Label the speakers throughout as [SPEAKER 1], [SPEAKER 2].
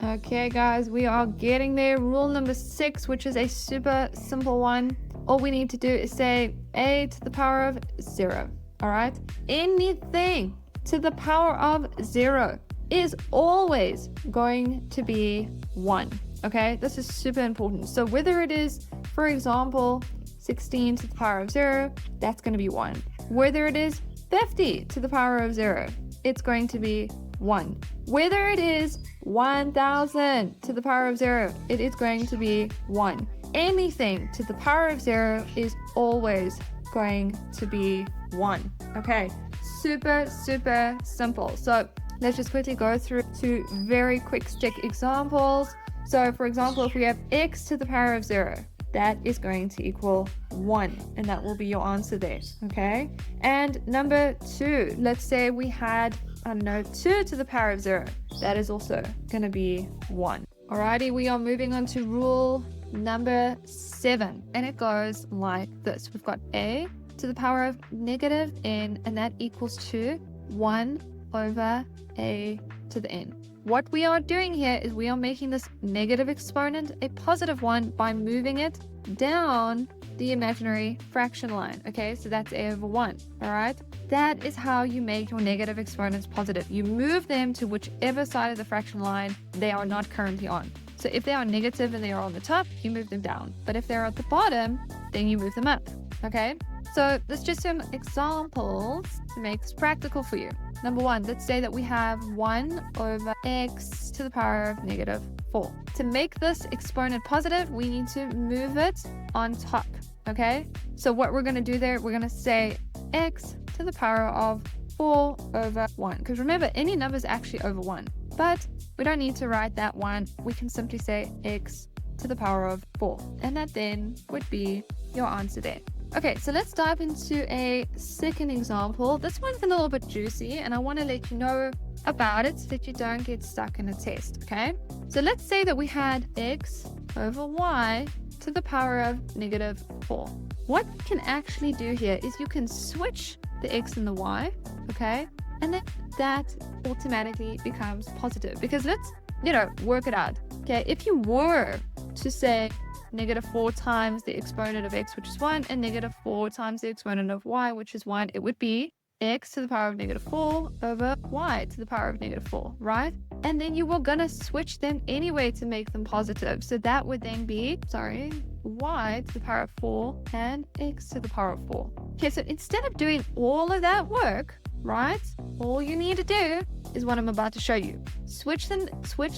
[SPEAKER 1] Okay, guys, we are getting there. Rule number 6, which is a super simple one. All we need to do is say a to the power of 0. All right? Anything to the power of 0 is always going to be 1. Okay? This is super important. So whether it is, for example, 16 to the power of 0, that's going to be 1. Whether it is 50 to the power of 0, it's going to be 1. Whether it is 1000 to the power of 0, it is going to be 1. Anything to the power of 0 is always going to be 1. Okay, super simple. So let's just quickly go through 2 very quick stick examples. So for example, if we have x to the power of 0, that is going to equal 1, and that will be your answer there. Okay, and number 2, let's say we had 2 to the power of 0, that is also going to be 1. Alrighty, we are moving on to rule number 7, and it goes like this. We've got a to the power of negative n, and that equals to 1 over a to the n. What we are doing here is we are making this negative exponent a positive one by moving it down the imaginary fraction line. Okay, so that's a over 1. All right, that is how you make your negative exponents positive. You move them to whichever side of the fraction line they are not currently on. So if they are negative and they are on the top, you move them down. But if they're at the bottom, then you move them up. Okay, so there's just some examples to make this practical for you. Number 1, let's say that we have 1 over x to the power of negative 4. To make this exponent positive, we need to move it on top. Okay, so what we're going to do there, we're going to say x to the power of 4 over 1. Because remember, any number is actually over 1. But we don't need to write that 1. We can simply say x to the power of 4. And that then would be your answer there. Okay, so let's dive into a second example. This one's a little bit juicy, and I want to let you know about it so that you don't get stuck in a test, okay? So let's say that we had x over y to the power of negative 4. What you can actually do here is you can switch the x and the y, okay? And then that automatically becomes positive, because let's, work it out, okay? If you were to say negative 4 times the exponent of x, which is 1, and negative 4 times the exponent of y, which is 1, it would be x to the power of negative 4 over y to the power of negative 4, right? And then you were going to switch them anyway to make them positive. So that would then be, y to the power of 4 and x to the power of 4. Okay, so instead of doing all of that work, right, all you need to do is what I'm about to show you. Switch the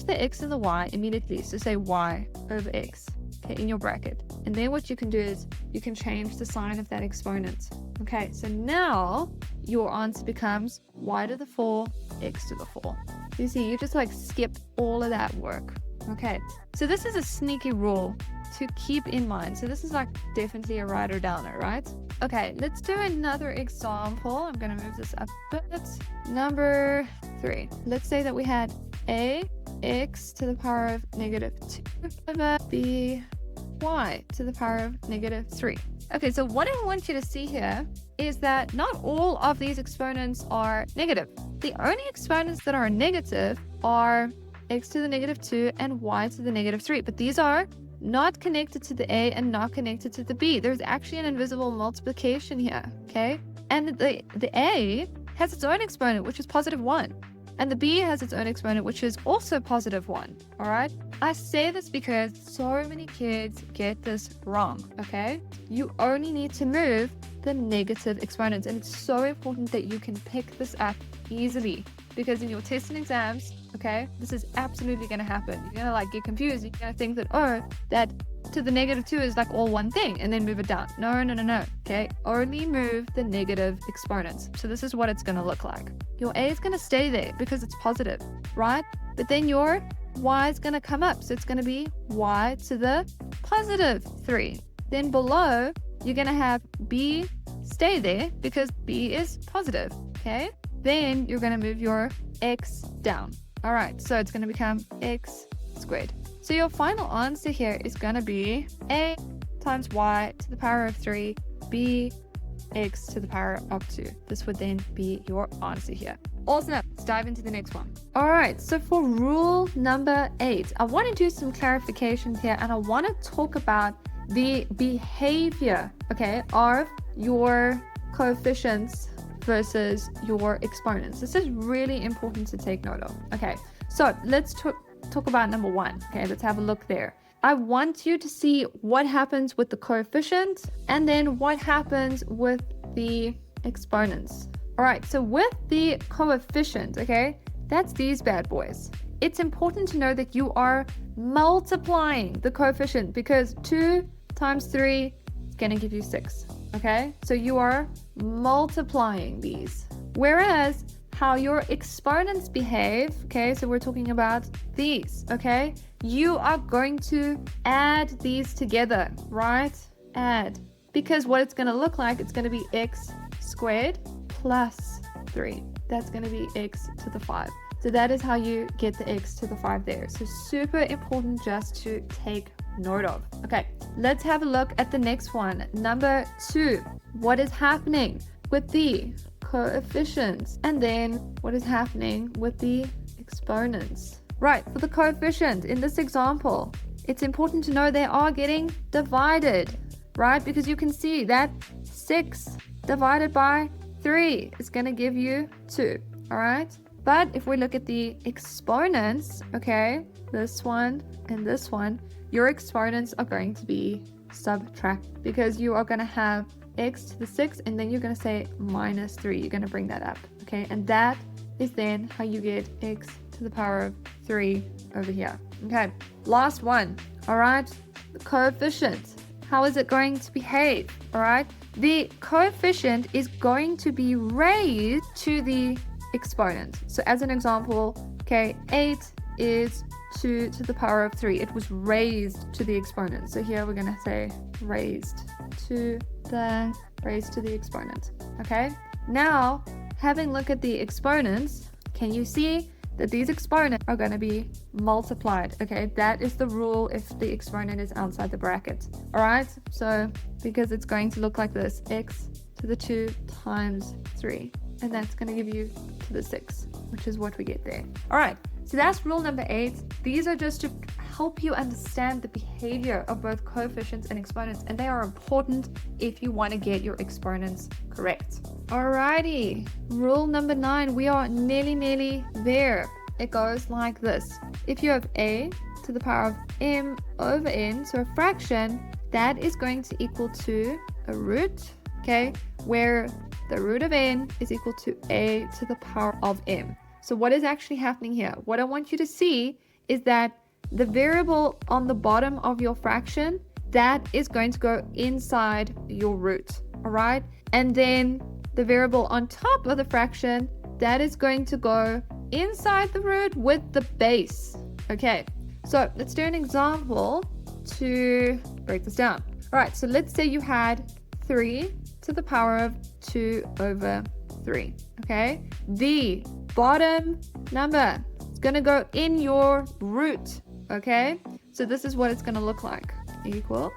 [SPEAKER 1] x and the y immediately. So say y over x. Okay, in your bracket. And then what you can do is you can change the sign of that exponent. Okay, so now your answer becomes y to the 4, x to the 4. You see, you just skip all of that work. Okay, so this is a sneaky rule to keep in mind. So this is definitely a writer downer, right? Okay, let's do another example. I'm going to move this up a bit. Number 3. Let's say that we had a x to the power of negative 2 over b y to the power of negative 3. Okay, so what I want you to see here is that not all of these exponents are negative. The only exponents that are negative are x to the negative 2 and y to the negative 3. But these are not connected to the a and not connected to the b. There's actually an invisible multiplication here, okay? And the a has its own exponent, which is positive 1. And the b has its own exponent, which is also positive 1, all right? I say this because so many kids get this wrong, okay? You only need to move the negative exponents, and it's so important that you can pick this up easily, because in your tests and exams, okay, this is absolutely going to happen. You're going to get confused. You're going to think that, that to the negative 2 is all one thing, and then move it down. No, okay? Only move the negative exponents. So this is what it's going to look like. Your a is going to stay there because it's positive, right? But then your y is going to come up. So it's going to be y to the positive 3. Then below, you're going to have b stay there because b is positive, okay? Then you're going to move your x down. All right, so it's going to become x squared. So your final answer here is going to be a times y to the power of 3, b x to the power of 2. This would then be your answer here. Awesome. Let's dive into the next one. All right, so for rule number 8, I want to do some clarifications here, and I want to talk about the behavior, okay, of your coefficients versus your exponents. This is really important to take note of. Okay, so let's talk about number 1. Okay, let's have a look there. I want you to see what happens with the coefficient and then what happens with the exponents. All right, so with the coefficient, okay, that's these bad boys. It's important to know that you are multiplying the coefficient because 2 times 3 is going to give you 6, okay? So you are multiplying these. Whereas how your exponents behave, okay, so we're talking about these, okay? You are going to add these together, right? Add. Because what it's going to look like, it's going to be x squared plus 3. That's going to be x to the 5. So that is how you get the x to the 5 there. So super important just to take note of. Okay, let's have a look at the next one. Number 2. What is happening with the coefficients? And then what is happening with the exponents? Right, for the coefficient, in this example, it's important to know they are getting divided, right? Because you can see that 6 divided by 3 is going to give you 2, all right? But if we look at the exponents, okay, this one and this one, your exponents are going to be subtract because you are going to have x to the 6 and then you're going to say minus 3. You're going to bring that up, okay? And that is then how you get x to the power of 3 over here. Okay, last one, all right? The coefficient. How is it going to behave, all right? The coefficient is going to be raised to the exponent. So as an example, okay, 8 is 2 to the power of 3. It was raised to the exponent. So here we're going to say raised to the exponent. Okay, now having a look at the exponents, can you see that these exponents are going to be multiplied? Okay, that is the rule if the exponent is outside the bracket. All right, so because it's going to look like this, x to the 2 times 3, and that's going to give you to the 6, which is what we get there. All right, so that's rule number 8. These are just to help you understand the behavior of both coefficients and exponents, and they are important if you want to get your exponents correct. Alrighty, rule number 9, we are nearly there. It goes like this. If you have a to the power of m over n, so a fraction, that is going to equal to a root, okay, where the root of n is equal to a to the power of m. So what is actually happening here? What I want you to see is that the variable on the bottom of your fraction, that is going to go inside your root, all right? And then the variable on top of the fraction, that is going to go inside the root with the base. Okay, so let's do an example to break this down. All right, so let's say you had 3 to the power of 2 over 3, okay? The bottom number is going to go in your root, okay? So this is what it's going to look like. Equals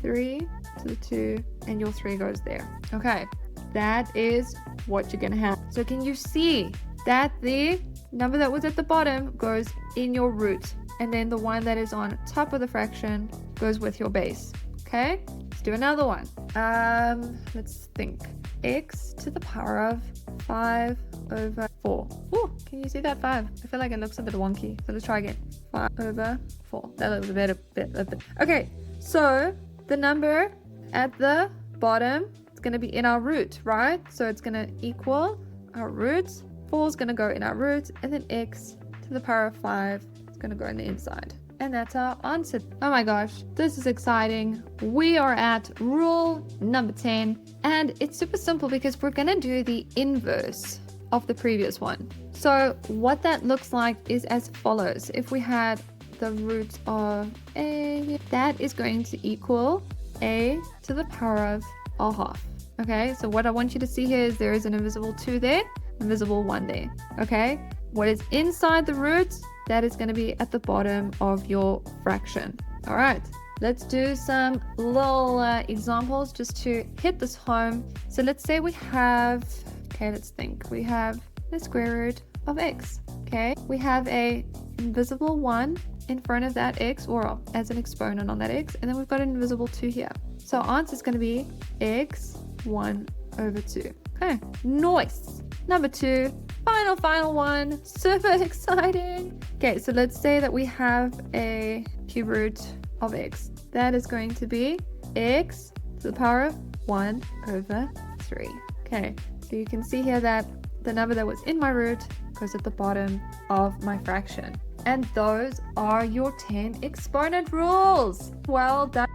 [SPEAKER 1] 3 to the 2, and your 3 goes there. Okay, that is what you're going to have. So can you see that the number that was at the bottom goes in your root, and then the one that is on top of the fraction goes with your base? Okay, let's do another one. Let's think. X to the power of 5 over 4. Oh, can you see that 5? I feel like it looks a bit wonky. So let's try again. 5 over 4. That looks a bit. Okay, so the number at the bottom is going to be in our root, right? So it's going to equal our root. 4 is going to go in our root, and then x to the power of 5 is going to go in the inside. And that's our answer. Oh my gosh, this is exciting. We are at rule number 10, and it's super simple because we're gonna do the inverse of the previous one. So what that looks like is as follows. If we had the root of a, that is going to equal a to the power of a half. Okay, so what I want you to see here is there is an invisible 2 there, invisible 1 there. Okay, what is inside the root, that is going to be at the bottom of your fraction. All right, let's do some little examples just to hit this home. So let's say we have, okay, let's think. We have the square root of x. Okay, we have a invisible 1 in front of that x, or as an exponent on that x, and then we've got an invisible 2 here. So our answer is going to be x 1 over 2. Okay, nice. Number 2, final one, super exciting. Okay, so let's say that we have a cube root of x. That is going to be x to the power of 1 over 3. Okay, so you can see here that the number that was in my root goes at the bottom of my fraction. And those are your 10 exponent rules. Well done.